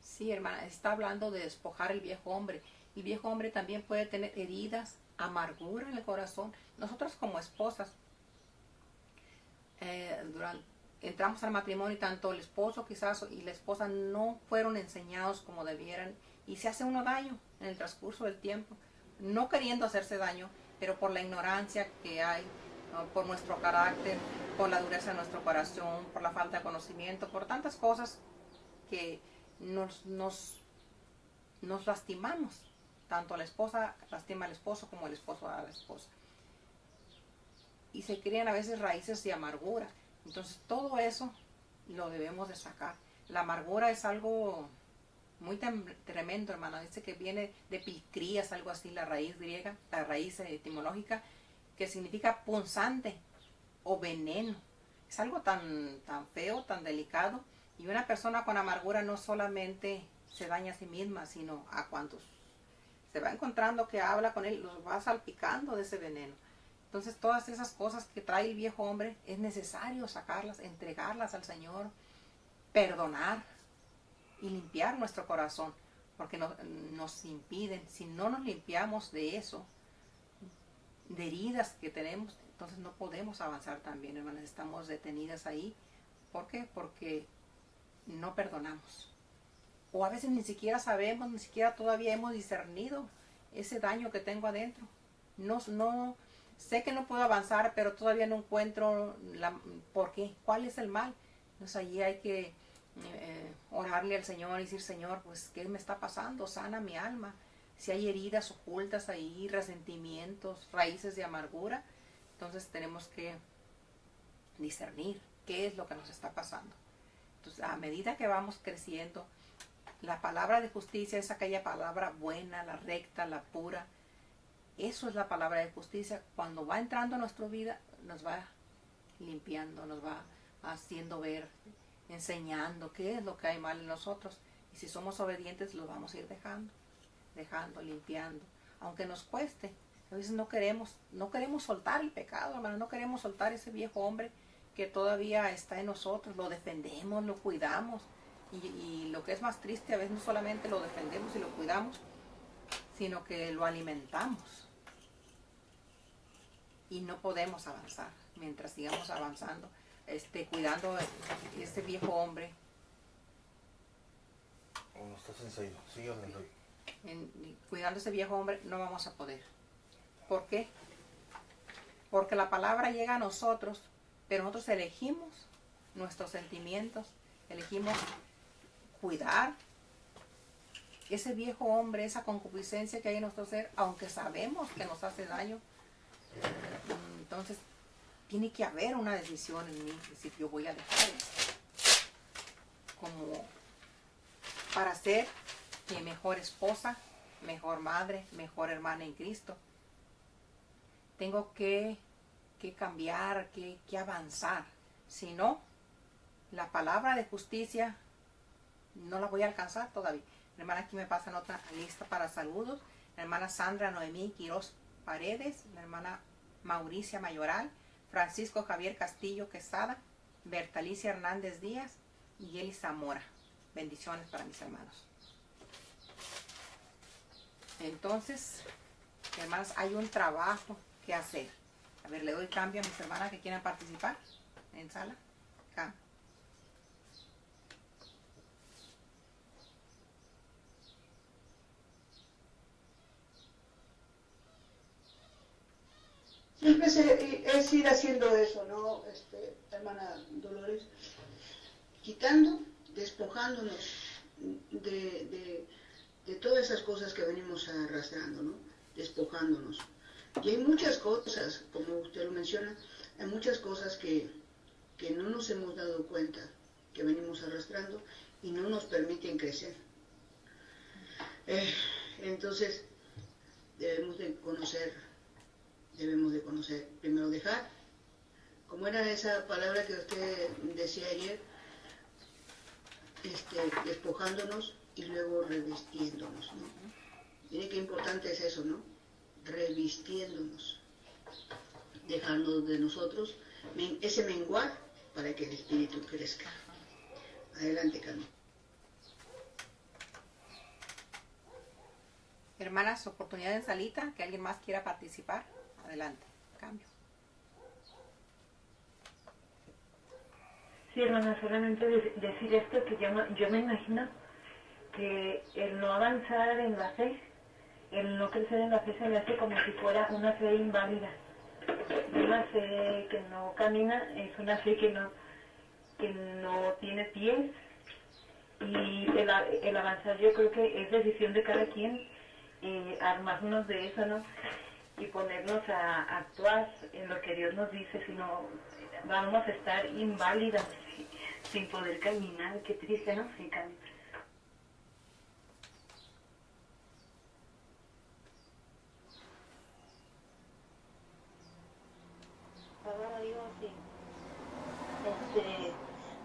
Sí, hermana, está hablando de despojar el viejo hombre. El viejo hombre también puede tener heridas, amargura en el corazón. Nosotros como esposas, entramos al matrimonio y tanto el esposo quizás y la esposa no fueron enseñados como debieran y se hace uno daño en el transcurso del tiempo, no queriendo hacerse daño, pero por la ignorancia que hay, ¿no? Por nuestro carácter, por la dureza de nuestro corazón, por la falta de conocimiento, por tantas cosas que nos lastimamos. Tanto la esposa lastima al esposo como el esposo a la esposa. Y se crean a veces raíces de amargura. Entonces todo eso lo debemos de sacar. La amargura es algo muy tremendo, hermana. Dice que viene de pilcrías, algo así, la raíz griega, la raíz etimológica, que significa punzante o veneno. Es algo tan feo, tan delicado. Y una persona con amargura no solamente se daña a sí misma, sino a cuantos se va encontrando que habla con él, los va salpicando de ese veneno. Entonces todas esas cosas que trae el viejo hombre es necesario sacarlas, entregarlas al Señor, perdonar y limpiar nuestro corazón, porque nos impiden, si no nos limpiamos de eso, de heridas que tenemos, entonces no podemos avanzar también, hermanas, estamos detenidas ahí ¿Por qué? Porque no perdonamos. O a veces ni siquiera sabemos, ni siquiera todavía hemos discernido ese daño que tengo adentro. No sé que no puedo avanzar, pero todavía no encuentro por qué, cuál es el mal. Entonces allí hay que orarle al Señor y decir, Señor, pues ¿qué me está pasando? Sana mi alma. Si hay heridas ocultas ahí, resentimientos, raíces de amargura, entonces tenemos que discernir qué es lo que nos está pasando. Entonces, a medida que vamos creciendo, la palabra de justicia es aquella palabra buena, la recta, la pura. Eso es la palabra de justicia. Cuando va entrando a nuestra vida, nos va limpiando, nos va haciendo ver, enseñando qué es lo que hay mal en nosotros. Y si somos obedientes, lo vamos a ir dejando, limpiando. Aunque nos cueste, a veces no queremos soltar el pecado, hermano, no queremos soltar ese viejo hombre que todavía está en nosotros. Lo defendemos, lo cuidamos. Y lo que es más triste, a veces no solamente lo defendemos y lo cuidamos, sino que lo alimentamos. Y no podemos avanzar mientras sigamos avanzando, cuidando ese viejo hombre. No estás enseñando, síganme. Cuidando ese viejo hombre no vamos a poder. ¿Por qué? Porque la palabra llega a nosotros, pero nosotros elegimos nuestros sentimientos, elegimos cuidar ese viejo hombre, esa concupiscencia que hay en nuestro ser, aunque sabemos que nos hace daño. Entonces tiene que haber una decisión en mí, decir, yo voy a dejar esto, como para ser mi mejor esposa, mejor madre, mejor hermana en Cristo. Tengo que cambiar, que avanzar. Si no, la palabra de justicia no la voy a alcanzar todavía. La hermana aquí me pasan otra lista para saludos. La hermana Sandra Noemí Quiroz Paredes, la hermana Mauricia Mayoral, Francisco Javier Castillo Quesada, Bertalicia Hernández Díaz y Eli Zamora. Bendiciones para mis hermanos. Entonces, hermanas, hay un trabajo que hacer. A ver, le doy cambio a mis hermanas que quieran participar en sala. Cambio. Siempre es ir haciendo eso, ¿no, hermana Dolores? Quitando, despojándonos de todas esas cosas que venimos arrastrando, ¿no? Despojándonos. Y hay muchas cosas, como usted lo menciona, hay muchas cosas que no nos hemos dado cuenta que venimos arrastrando y no nos permiten crecer. Entonces, debemos de conocer, primero dejar, como era esa palabra que usted decía ayer, despojándonos y luego revistiéndonos, ¿no? Miren qué importante es eso, ¿no? Revistiéndonos, dejando de nosotros ese menguar para que el espíritu crezca. Adelante, Carmen. Hermanas, oportunidad en salita, que alguien más quiera participar. Adelante, cambio. Sí, hermana, solamente decir esto, que yo me imagino que el no avanzar en la fe, el no crecer en la fe se me hace como si fuera una fe inválida. Una fe que no camina, es una fe que no tiene pies, y el avanzar yo creo que es decisión de cada quien, armarnos de eso, ¿no? Y ponernos a actuar en lo que Dios nos dice, si no vamos a estar inválidas, sin poder caminar. Qué triste, ¿no? Sí, cambia. Ahora digo así,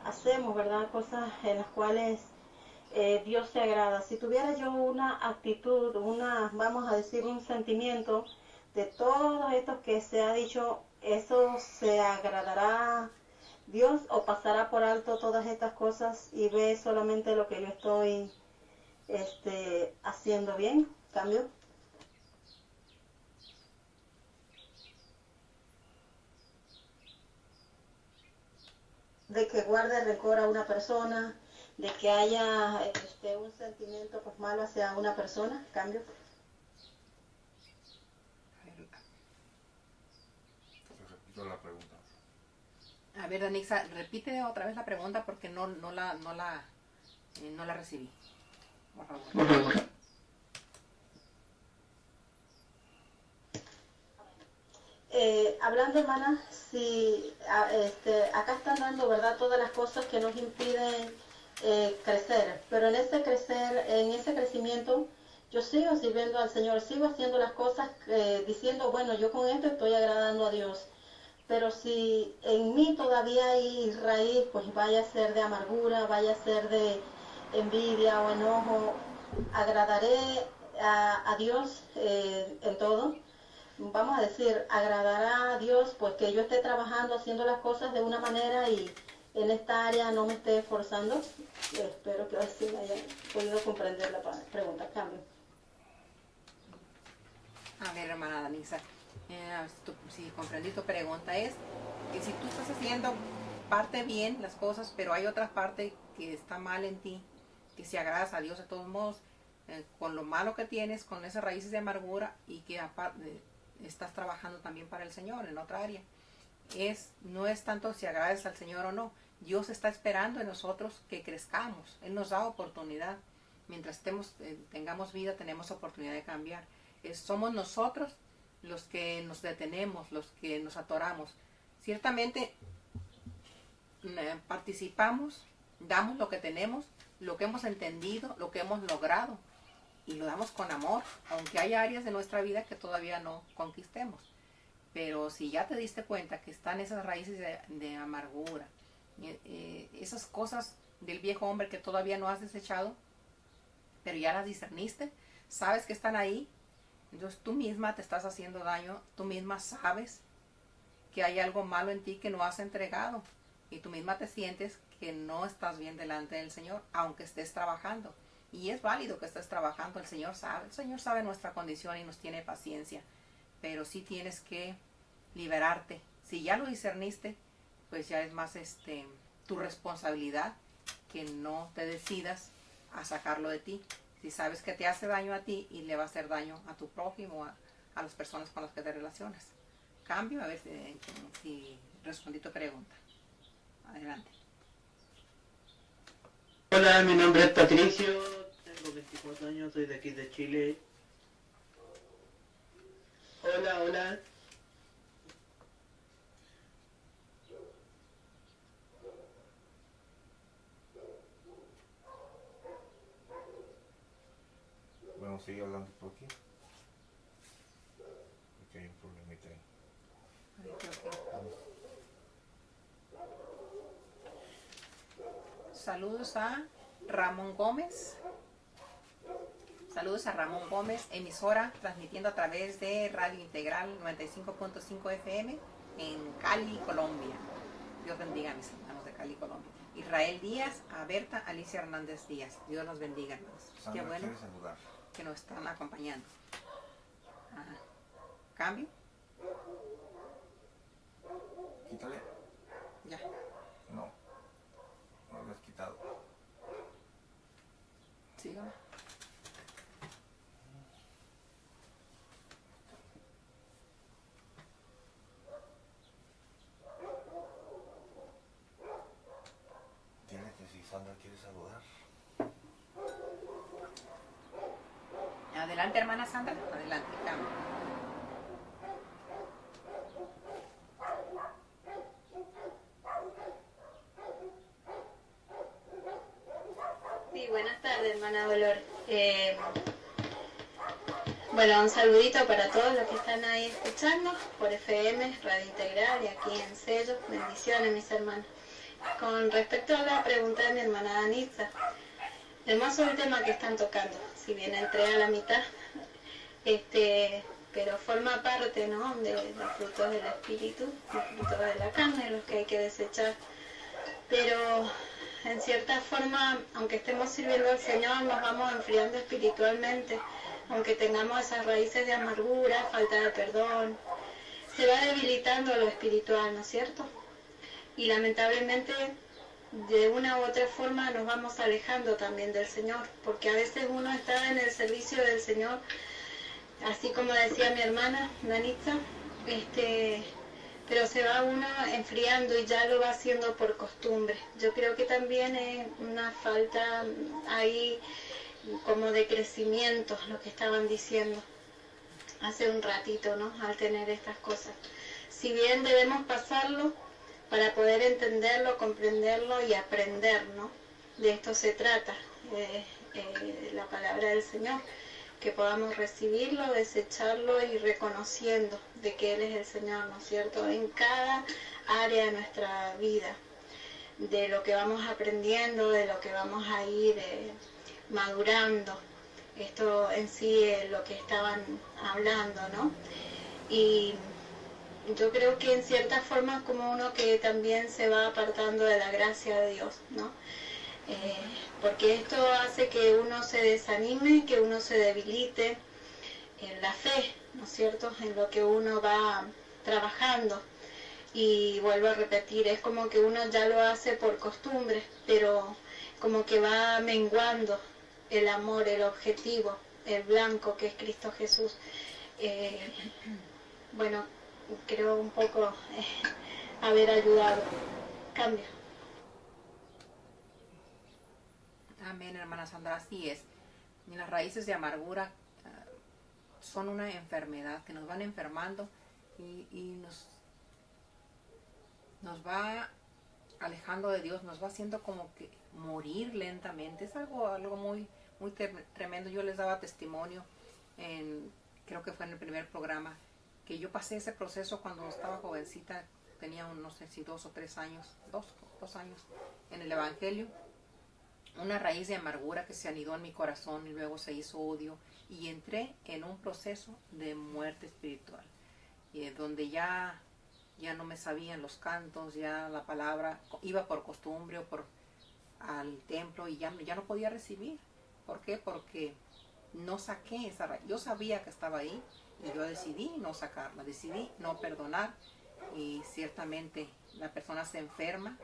hacemos, ¿verdad?, cosas en las cuales Dios se agrada. Si tuviera yo una actitud, vamos a decir, un sentimiento de todos estos que se ha dicho, ¿eso se agradará a Dios o pasará por alto todas estas cosas y ve solamente lo que yo estoy haciendo bien? ¿Cambio? de que guarde rencor a una persona, de que haya un sentimiento pues malo hacia una persona, cambio. Repito la pregunta. A ver, Danixa, repite otra vez la pregunta porque no la recibí. Por favor. Hablando, hermana, si acá están dando, ¿verdad?, todas las cosas que nos impiden crecer, pero en ese crecimiento, yo sigo sirviendo al Señor, sigo haciendo las cosas diciendo, bueno, yo con esto estoy agradando a Dios, pero si en mí todavía hay raíz, pues vaya a ser de amargura, vaya a ser de envidia o enojo, agradaré a Dios en todo. Vamos a decir, agradará a Dios pues que yo esté trabajando, haciendo las cosas de una manera y en esta área no me esté esforzando. Espero que así me hayan podido comprender la pregunta. Cambio. A ver, hermana Danixa, si comprendí tu pregunta, es que si tú estás haciendo parte bien las cosas, pero hay otra parte que está mal en ti, que si agradas a Dios de todos modos, con lo malo que tienes, con esas raíces de amargura y que aparte estás trabajando también para el Señor en otra área. No es tanto si agrades al Señor o no. Dios está esperando en nosotros que crezcamos. Él nos da oportunidad. Mientras tengamos vida, tenemos oportunidad de cambiar. Somos nosotros los que nos detenemos, los que nos atoramos. Ciertamente participamos, damos lo que tenemos, lo que hemos entendido, lo que hemos logrado. Y lo damos con amor, aunque hay áreas de nuestra vida que todavía no conquistemos. Pero si ya te diste cuenta que están esas raíces de amargura, esas cosas del viejo hombre que todavía no has desechado, pero ya las discerniste, sabes que están ahí, entonces tú misma te estás haciendo daño, tú misma sabes que hay algo malo en ti que no has entregado, y tú misma te sientes que no estás bien delante del Señor, aunque estés trabajando. Y es válido que estés trabajando, el Señor sabe nuestra condición y nos tiene paciencia, pero sí tienes que liberarte. Si ya lo discerniste, pues ya es más tu responsabilidad que no te decidas a sacarlo de ti. Si sabes que te hace daño a ti y le va a hacer daño a tu prójimo, a las personas con las que te relacionas. Cambio, a ver si respondí tu pregunta. Adelante. Hola, mi nombre es Patricio, tengo 24 años, soy de aquí de Chile. Hola. Bueno, sigue hablando por aquí. Porque hay un problemita ahí. Saludos a Ramón Gómez. Saludos a Ramón Gómez, emisora transmitiendo a través de Radio Integral 95.5 FM en Cali, Colombia. Dios bendiga a mis hermanos de Cali, Colombia. Israel Díaz, a Berta Alicia Hernández Díaz. Dios los bendiga, hermanos. Sandra, qué bueno saludar, que nos están acompañando. Ajá. ¿Cambio? Quítale. Ya. No lo has quitado. Sígame. Dile que si Sandra quiere saludar. Adelante, hermana Sandra. Adelante, cambio. Sí, buenas tardes, hermana Dolor. Bueno, un saludito para todos los que están ahí escuchando por FM, Radio Integral y aquí en Sello. Bendiciones, mis hermanos. Con respecto a la pregunta de mi hermana Danitza, hermoso el tema que están tocando, si bien entré a la mitad, pero forma parte, ¿no?, de los frutos del espíritu, los frutos de la carne, los que hay que desechar. Pero en cierta forma, aunque estemos sirviendo al Señor, nos vamos enfriando espiritualmente, aunque tengamos esas raíces de amargura, falta de perdón, se va debilitando lo espiritual, ¿no es cierto? Y lamentablemente de una u otra forma nos vamos alejando también del Señor, porque a veces uno está en el servicio del Señor, así como decía mi hermana Danitza, pero se va uno enfriando y ya lo va haciendo por costumbre. Yo creo que también es una falta ahí como de crecimiento, lo que estaban diciendo hace un ratito, ¿no? Al tener estas cosas. Si bien debemos pasarlo para poder entenderlo, comprenderlo y aprender, ¿no? De esto se trata, la palabra del Señor, que podamos recibirlo, desecharlo y reconociendo de que Él es el Señor, ¿no es cierto? En cada área de nuestra vida, de lo que vamos aprendiendo, de lo que vamos a ir madurando. Esto en sí es lo que estaban hablando, ¿no? Y yo creo que en cierta forma es como uno que también se va apartando de la gracia de Dios, ¿no? Porque esto hace que uno se desanime, que uno se debilite en la fe, ¿no es cierto? En lo que uno va trabajando. Y vuelvo a repetir, es como que uno ya lo hace por costumbre, pero como que va menguando el amor, el objetivo, el blanco que es Cristo Jesús. Bueno, creo un poco haber ayudado. Cambio. Amén, hermana Sandra, así es. Y las raíces de amargura son una enfermedad que nos van enfermando y nos va alejando de Dios, nos va haciendo como que morir lentamente. Es algo muy tremendo. Yo les daba testimonio, creo que fue en el primer programa, que yo pasé ese proceso cuando estaba jovencita, tenía no sé si 2 o 3 años, dos años en el Evangelio. Una raíz de amargura que se anidó en mi corazón y luego se hizo odio y entré en un proceso de muerte espiritual, y donde ya no me sabían los cantos, ya la palabra, iba por costumbre o al templo y ya no podía recibir. ¿Por qué? Porque no saqué esa raíz. Yo sabía que estaba ahí y yo decidí no sacarla, decidí no perdonar, y ciertamente la persona se enferma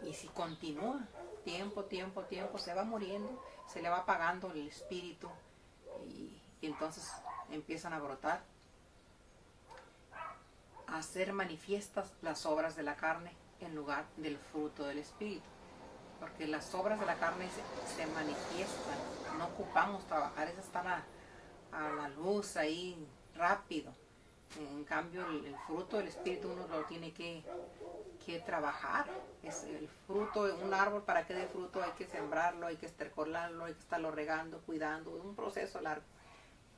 y si continúa tiempo, se va muriendo, se le va apagando el espíritu y entonces empiezan a brotar, a hacer manifiestas las obras de la carne en lugar del fruto del espíritu, porque las obras de la carne se manifiestan, no ocupamos trabajar, esas están a la luz ahí rápido. En cambio el fruto del espíritu uno lo tiene que trabajar. Es el fruto de un árbol, para que dé fruto hay que sembrarlo, hay que estercolarlo, hay que estarlo regando, cuidando, es un proceso largo,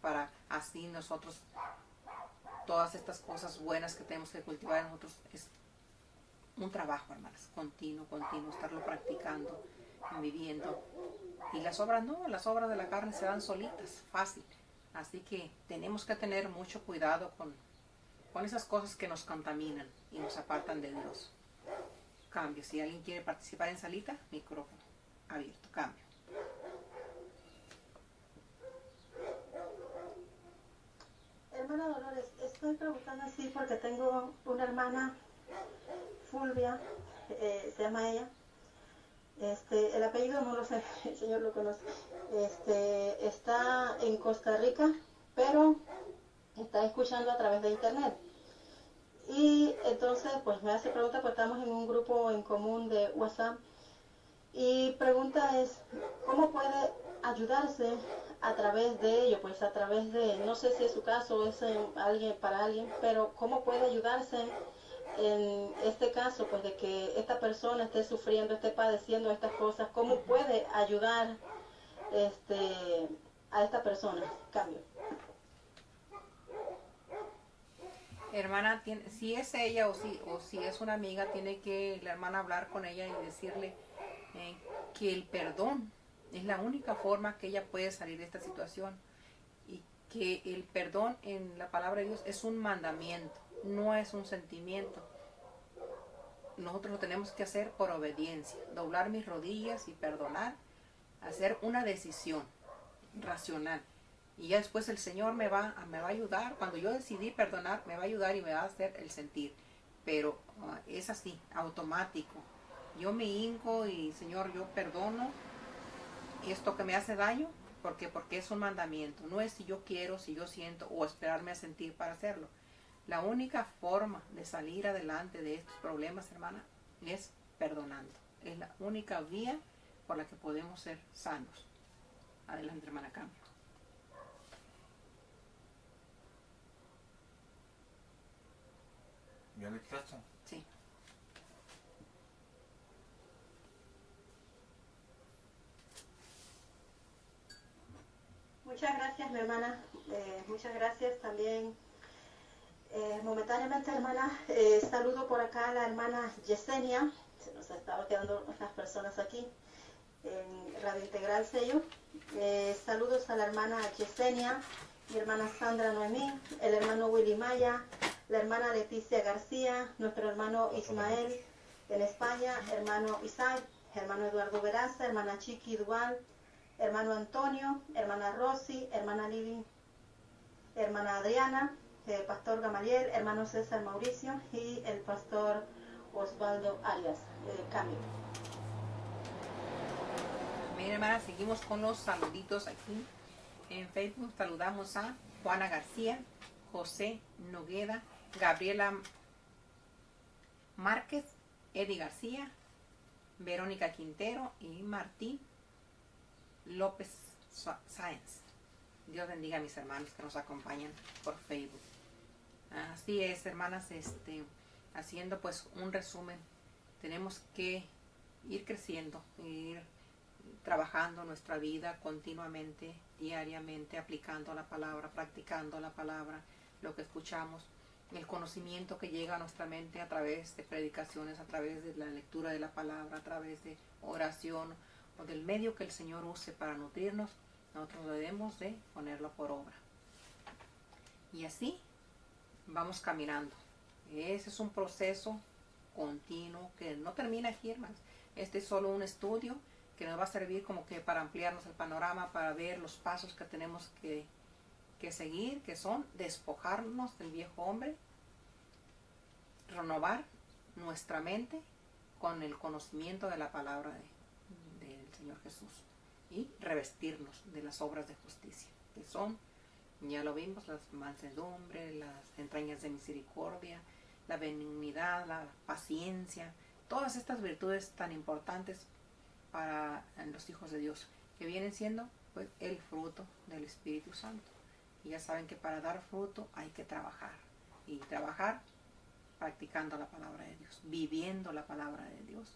para así nosotros todas estas cosas buenas que tenemos que cultivar en nosotros. Es un trabajo, hermanas, continuo, estarlo practicando, viviendo. Y las obras no, las obras de la carne se dan solitas, fácil. Así que tenemos que tener mucho cuidado con esas cosas que nos contaminan y nos apartan de Dios. Cambio, si alguien quiere participar en salita, micrófono abierto, cambio. Hermana Dolores, estoy preguntando así porque tengo una hermana, Fulvia, se llama ella. El apellido no lo sé, el Señor lo conoce. Está en Costa Rica, pero está escuchando a través de internet. Y entonces pues me hace pregunta, pues estamos en un grupo en común de WhatsApp. Y pregunta es, ¿cómo puede ayudarse a través de ello? Pues a través de, no sé si es su caso, es para alguien, pero ¿cómo puede ayudarse en este caso, pues de que esta persona esté sufriendo, esté padeciendo estas cosas? ¿Cómo puede ayudar a esta persona? Cambio. Hermana, si es ella o si es una amiga, tiene que la hermana hablar con ella y decirle que el perdón es la única forma que ella puede salir de esta situación, y que el perdón en la palabra de Dios es un mandamiento, no es un sentimiento. Nosotros lo tenemos que hacer por obediencia, doblar mis rodillas y perdonar, hacer una decisión racional. Y ya después el Señor me va a ayudar. Cuando yo decidí perdonar, me va a ayudar y me va a hacer el sentir. Pero es así, automático. yo me hinco y Señor, yo perdono esto que me hace daño, porque es un mandamiento. No es si yo quiero, si yo siento o esperarme a sentir para hacerlo. La única forma de salir adelante de estos problemas, hermana, es perdonando. Es la única vía por la que podemos ser sanos. Adelante, hermana Cami. ¿Ya le escuchaste? Sí. Muchas gracias, mi hermana. Muchas gracias también. Momentáneamente, hermana, saludo por acá a la hermana Yesenia. Se nos estaba quedando unas personas aquí en Radio Integral Sello. Saludos a la hermana Yesenia, mi hermana Sandra Noemí, el hermano Willy Maya, la hermana Leticia García, nuestro hermano Ismael en España, hermano Isaac, hermano Eduardo Veraza, hermana Chiqui Dual, hermano Antonio, hermana Rosy, hermana Lili, hermana Adriana, pastor Gamaliel, hermano César Mauricio y el pastor Osvaldo Arias, Cambio. Miren, hermana, seguimos con los saluditos aquí en Facebook. Saludamos a Juana García, José Nogueda, Gabriela Márquez, Eddie García, Verónica Quintero y Martín López Sáenz. Dios bendiga a mis hermanos que nos acompañan por Facebook. Así es, hermanas, haciendo pues un resumen. Tenemos que ir creciendo, ir trabajando nuestra vida continuamente, diariamente, aplicando la palabra, practicando la palabra, lo que escuchamos, el conocimiento que llega a nuestra mente a través de predicaciones, a través de la lectura de la palabra, a través de oración o del medio que el Señor use para nutrirnos. Nosotros debemos de ponerlo por obra. Y así vamos caminando. Ese es un proceso continuo que no termina aquí, hermanos. Este es solo un estudio que nos va a servir como que para ampliarnos el panorama, para ver los pasos que tenemos que seguir, que son despojarnos del viejo hombre, renovar nuestra mente con el conocimiento de la palabra del Señor Jesús y revestirnos de las obras de justicia, que son, ya lo vimos, las mansedumbre, las entrañas de misericordia, la benignidad, la paciencia, todas estas virtudes tan importantes para los hijos de Dios, que vienen siendo pues el fruto del Espíritu Santo. Y ya saben que para dar fruto hay que trabajar, y trabajar practicando la palabra de Dios, viviendo la palabra de Dios.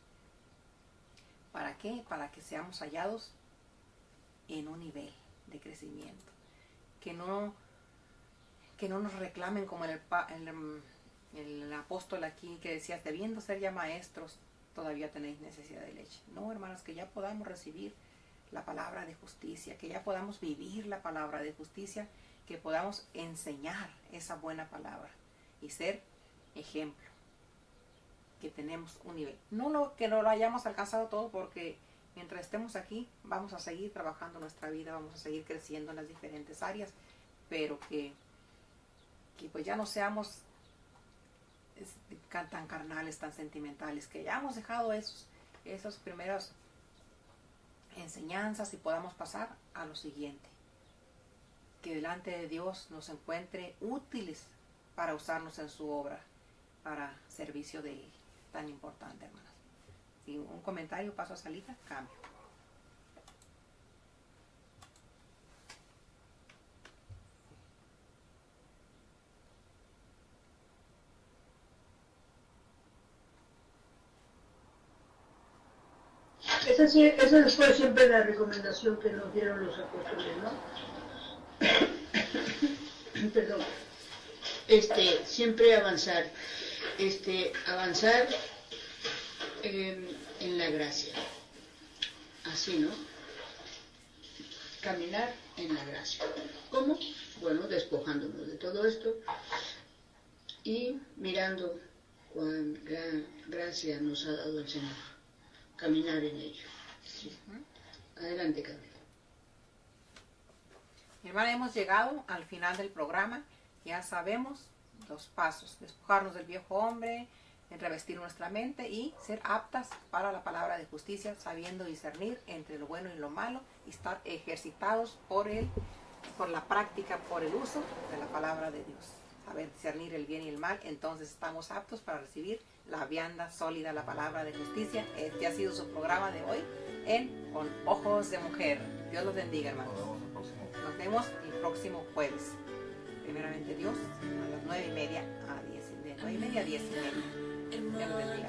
¿Para qué? Para que seamos hallados en un nivel de crecimiento, que no nos reclamen como el apóstol aquí que decía, debiendo ser ya maestros, todavía tenéis necesidad de leche. No, hermanos, que ya podamos recibir la palabra de justicia, que ya podamos vivir la palabra de justicia, que podamos enseñar esa buena palabra y ser ejemplo, que tenemos un nivel. Que no lo hayamos alcanzado todo, porque mientras estemos aquí vamos a seguir trabajando nuestra vida, vamos a seguir creciendo en las diferentes áreas, pero que pues ya no seamos tan carnales, tan sentimentales, que ya hemos dejado esas primeras enseñanzas y podamos pasar a lo siguiente, que delante de Dios nos encuentre útiles para usarnos en su obra, para servicio de Él, tan importante, hermanas. Si un comentario, paso a salida, cambio. Esa fue siempre la recomendación que nos dieron los apóstoles, ¿no? Perdón. Siempre avanzar. Avanzar en la gracia. Así, ¿no? Caminar en la gracia. ¿Cómo? Bueno, despojándonos de todo esto y mirando cuán gran gracia nos ha dado el Señor. Caminar en ello. Sí. Adelante, Carmen. Mi hermana, hemos llegado al final del programa. Ya sabemos los pasos: despojarnos del viejo hombre, en revestir nuestra mente y ser aptas para la palabra de justicia, sabiendo discernir entre lo bueno y lo malo, y estar ejercitados por la práctica, por el uso de la palabra de Dios. Saber discernir el bien y el mal, entonces estamos aptos para recibir la vianda sólida, la palabra de justicia. Este ha sido su programa de hoy en Con Ojos de Mujer. Dios los bendiga, hermanos. Nos vemos el próximo jueves. Primeramente Dios, a las 9:30 a 10, de 9:30 a 10:30. Dios los bendiga.